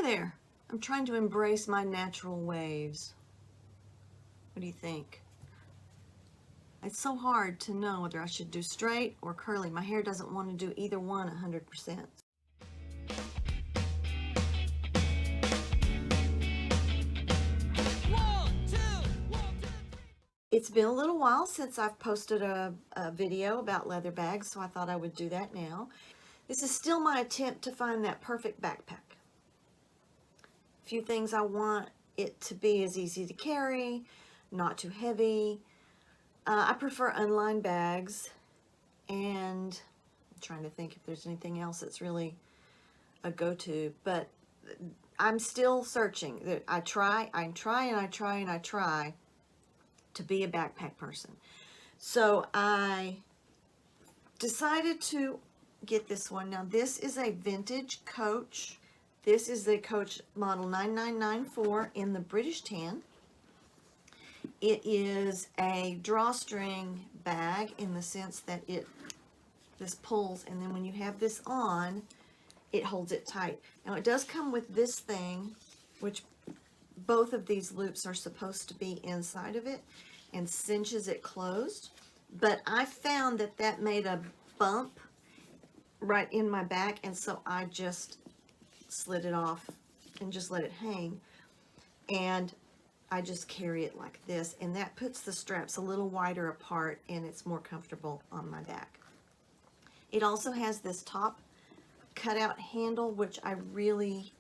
Hi there. I'm trying to embrace my natural waves. What do you think? It's so hard to know whether I should do straight or curly. My hair doesn't want to do either one 100%. It's been a little while since I've posted a video about leather bags, so I thought I would do that now. This is still my attempt to find that perfect backpack. A few things I want it to be is easy to carry, not too heavy. I prefer unlined bags, and I'm trying to think if there's anything else that's really a go-to, but I'm still searching. I try to be a backpack person. So I decided to get this one. Now this is a vintage Coach. This is the Coach model 9994 in the British tan. It is a drawstring bag in the sense that this pulls, and then when you have this on, it holds it tight. Now it does come with this thing, which both of these loops are supposed to be inside of it and cinches it closed. But I found that that made a bump right in my back, and so I just slid it off and just let it hang. And I just carry it like this, and that puts the straps a little wider apart, and it's more comfortable on my back. It also has this top cutout handle, which I really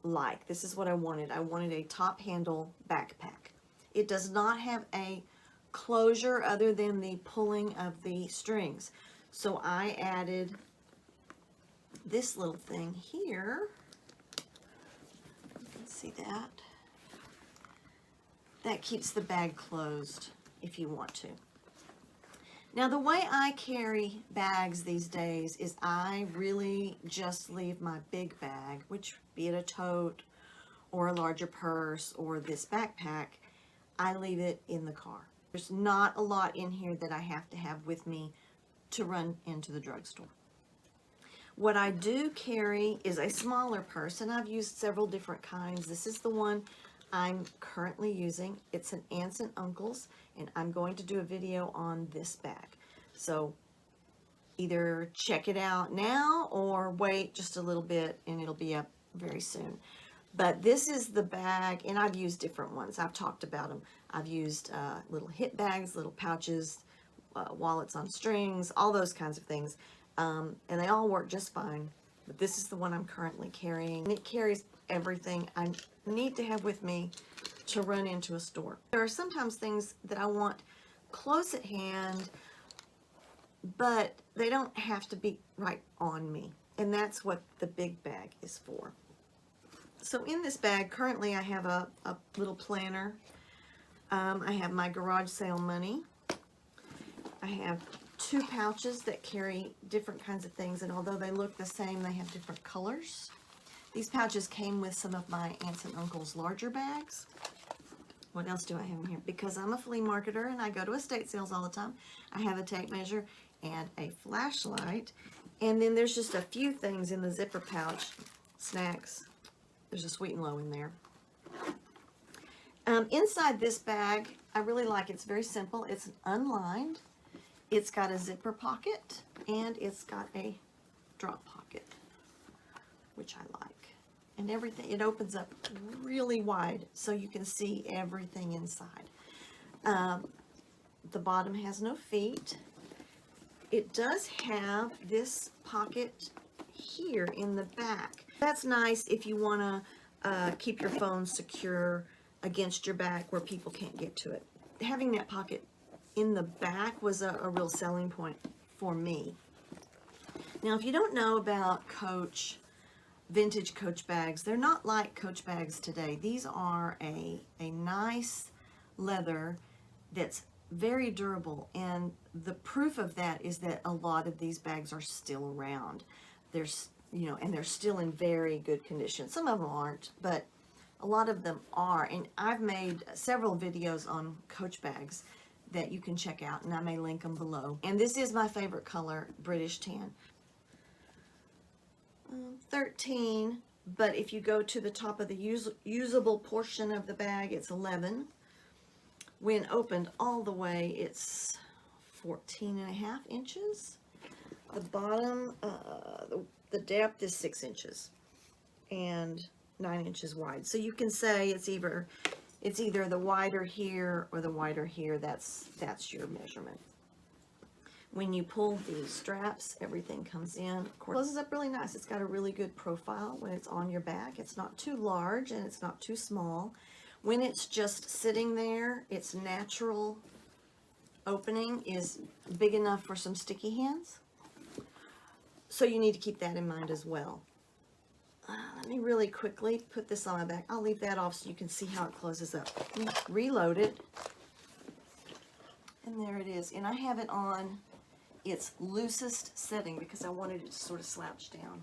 like. This is what I wanted. I wanted a top handle backpack. It does not have a closure other than the pulling of the strings. So I added this little thing here. You can see that. That keeps the bag closed if you want to. Now the way I carry bags these days is I really just leave my big bag, which be it a tote or a larger purse or this backpack, I leave it in the car. There's not a lot in here that I have to have with me to run into the drugstore. What I do carry is a smaller purse, and I've used several different kinds. This is the one I'm currently using. It's an Aunts and Uncles, and I'm going to do a video on this bag. So either check it out now or wait just a little bit and it'll be up very soon. But this is the bag, and I've used different ones. I've talked about them. I've used little hip bags, little pouches, wallets on strings, all those kinds of things. And they all work just fine. But this is the one I'm currently carrying. And it carries everything I need to have with me to run into a store. There are sometimes things that I want close at hand, but they don't have to be right on me. And that's what the big bag is for. So in this bag, currently I have a little planner. I have my garage sale money. I have 2 pouches that carry different kinds of things, and although they look the same, they have different colors. These pouches came with some of my Aunts and Uncles' larger bags. What else do I have in here? Because I'm a flea marketer and I go to estate sales all the time, I have a tape measure and a flashlight. And then there's just a few things in the zipper pouch. Snacks. There's a Sweet and Low in there. Inside this bag, I really like it. It's very simple. It's unlined. It's got a zipper pocket, and it's got a drop pocket, which I like. And everything, it opens up really wide so you can see everything inside. The bottom has no feet. It does have this pocket here in the back. That's nice if you want to keep your phone secure against your back where people can't get to it. Having that pocket in the back was a real selling point for me. Now, if you don't know about Coach, vintage Coach bags, they're not like Coach bags today. These are a nice leather that's very durable, and the proof of that is that a lot of these bags are still around. There's, and they're still in very good condition. Some of them aren't, but a lot of them are. And I've made several videos on Coach bags that you can check out, and I may link them below. And this is my favorite color, British tan. 13, but if you go to the top of the usable portion of the bag, it's 11. When opened all the way, it's 14.5 inches. The bottom, the depth is 6 inches and 9 inches wide. So you can say it's either the wider here or the wider here. That's your measurement. When you pull the straps, everything comes in. Of course, it closes up really nice. It's got a really good profile when it's on your back. It's not too large and it's not too small. When it's just sitting there, its natural opening is big enough for some sticky hands. So you need to keep that in mind as well. Let me really quickly put this on my back. I'll leave that off so you can see how it closes up. Reload it. And there it is. And I have it on its loosest setting because I wanted it to sort of slouch down.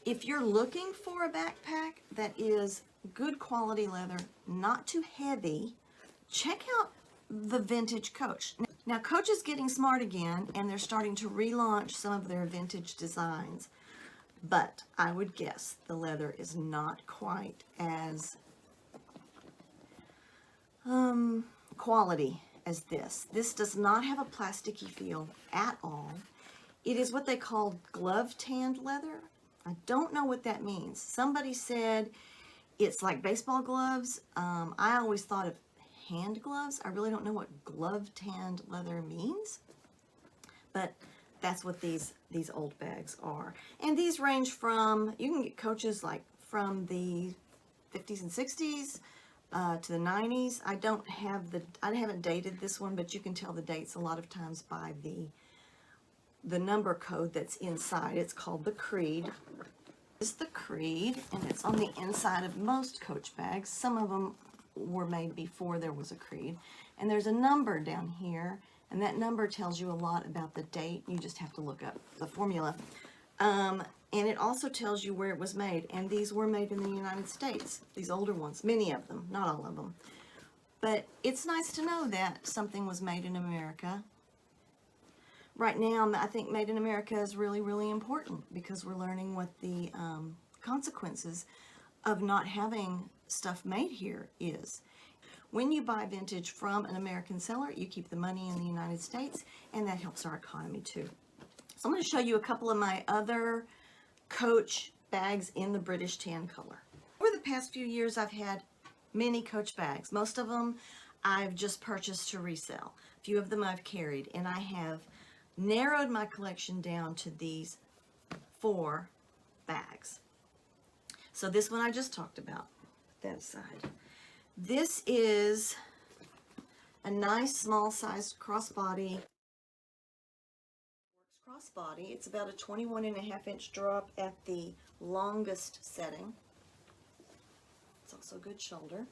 If you're looking for a backpack that is good quality leather, not too heavy, check out the vintage Coach. Now Coach is getting smart again and they're starting to relaunch some of their vintage designs, but I would guess the leather is not quite as quality as this. This does not have a plasticky feel at all. It is what they call glove tanned leather. I don't know what that means. Somebody said it's like baseball gloves. I always thought of hand gloves. I really don't know what glove tanned leather means, but that's what these old bags are. And these range from, you can get Coaches like from the 50s and 60s to the 90s. I haven't dated this one, but you can tell the dates a lot of times by the number code that's inside. It's called the Creed. This is the Creed, and it's on the inside of most Coach bags. Some of them were made before there was a Creed. And there's a number down here, and that number tells you a lot about the date. You just have to look up the formula. And it also tells you where it was made. And these were made in the United States, these older ones, many of them, not all of them. But it's nice to know that something was made in America. Right now, I think Made in America is really, really important because we're learning what the consequences of not having stuff made here is. When you buy vintage from an American seller, you keep the money in the United States, and that helps our economy too. So I'm going to show you a couple of my other Coach bags in the British tan color. Over the past few years, I've had many Coach bags. Most of them I've just purchased to resell. A few of them I've carried, and I have narrowed my collection down to these 4 bags. So this one I just talked about, that aside. This is a nice small sized crossbody. Crossbody. It's about a 21.5 inch drop at the longest setting. It's also a good shoulder.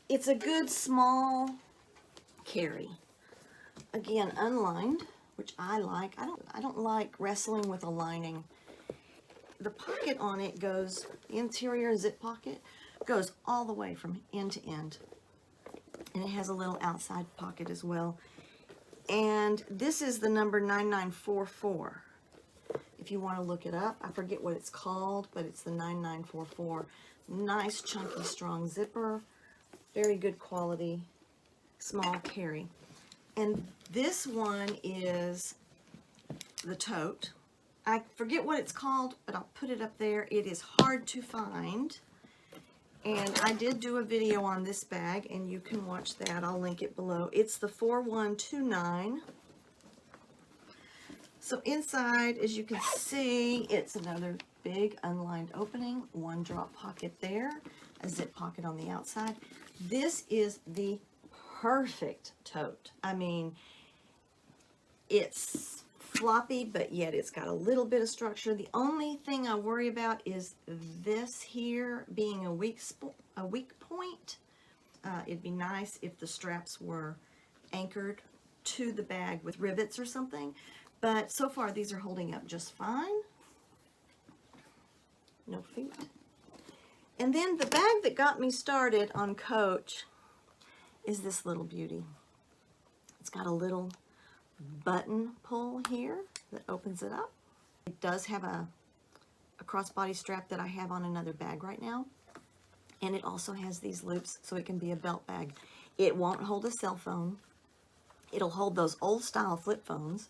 It's a good small carry. Again, unlined, which I like. I don't like wrestling with a lining. The pocket on it goes, the interior zip pocket goes all the way from end to end. And it has a little outside pocket as well. And this is the number 9944. If you want to look it up, I forget what it's called, but it's the 9944. Nice, chunky, strong zipper. Very good quality, small carry. And this one is the tote. I forget what it's called, but I'll put it up there. It is hard to find. And I did do a video on this bag, and you can watch that. I'll link it below. It's the 4129. So inside, as you can see, it's another big unlined opening, 1 drop pocket there, a zip pocket on the outside. This is the perfect tote. I mean, it's floppy, but yet it's got a little bit of structure. The only thing I worry about is this here being a weak point. It'd be nice if the straps were anchored to the bag with rivets or something, but so far these are holding up just fine. No feet. And then the bag that got me started on Coach is this little beauty. It's got a little button pull here that opens it up. It does have a a crossbody strap that I have on another bag right now. And it also has these loops so it can be a belt bag. It won't hold a cell phone. It'll hold those old style flip phones.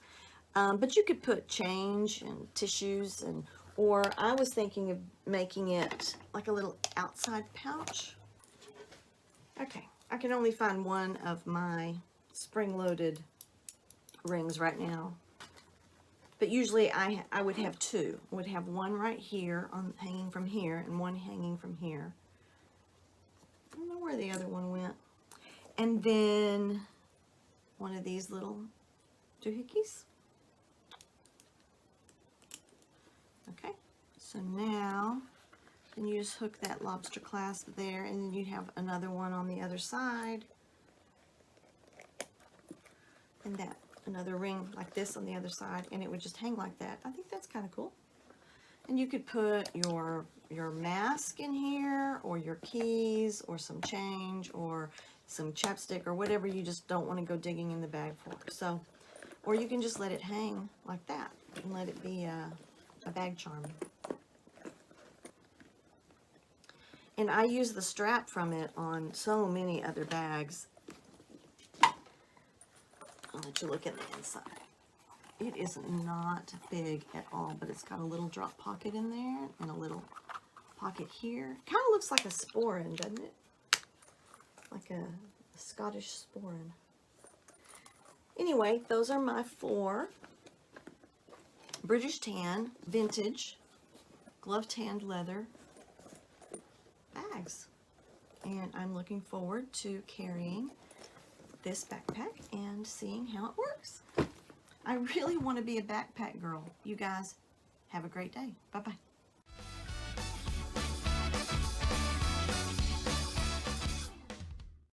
But you could put change and tissues, and or I was thinking of making it like a little outside pouch. Okay, I can only find one of my spring-loaded rings right now. But usually I would have two. I would have one right here hanging from here and one hanging from here. I don't know where the other one went. And then one of these little doohickeys. Okay, so now then you just hook that lobster clasp there, and then you have another one on the other side, and that another ring like this on the other side, and it would just hang like that. I think that's kind of cool. And you could put your mask in here, or your keys, or some change, or some chapstick, or whatever you just don't want to go digging in the bag for. So, or you can just let it hang like that and let it be a bag charm. And I use the strap from it on so many other bags. I'll let you look at the inside. It is not big at all, but it's got a little drop pocket in there and a little pocket here. Kind of looks like a sporran, doesn't it? Like a Scottish sporran. Anyway, those are my 4 British tan, vintage, glove tanned leather bags. And I'm looking forward to carrying this backpack and seeing how it works. I really want to be a backpack girl. You guys have a great day. Bye-bye.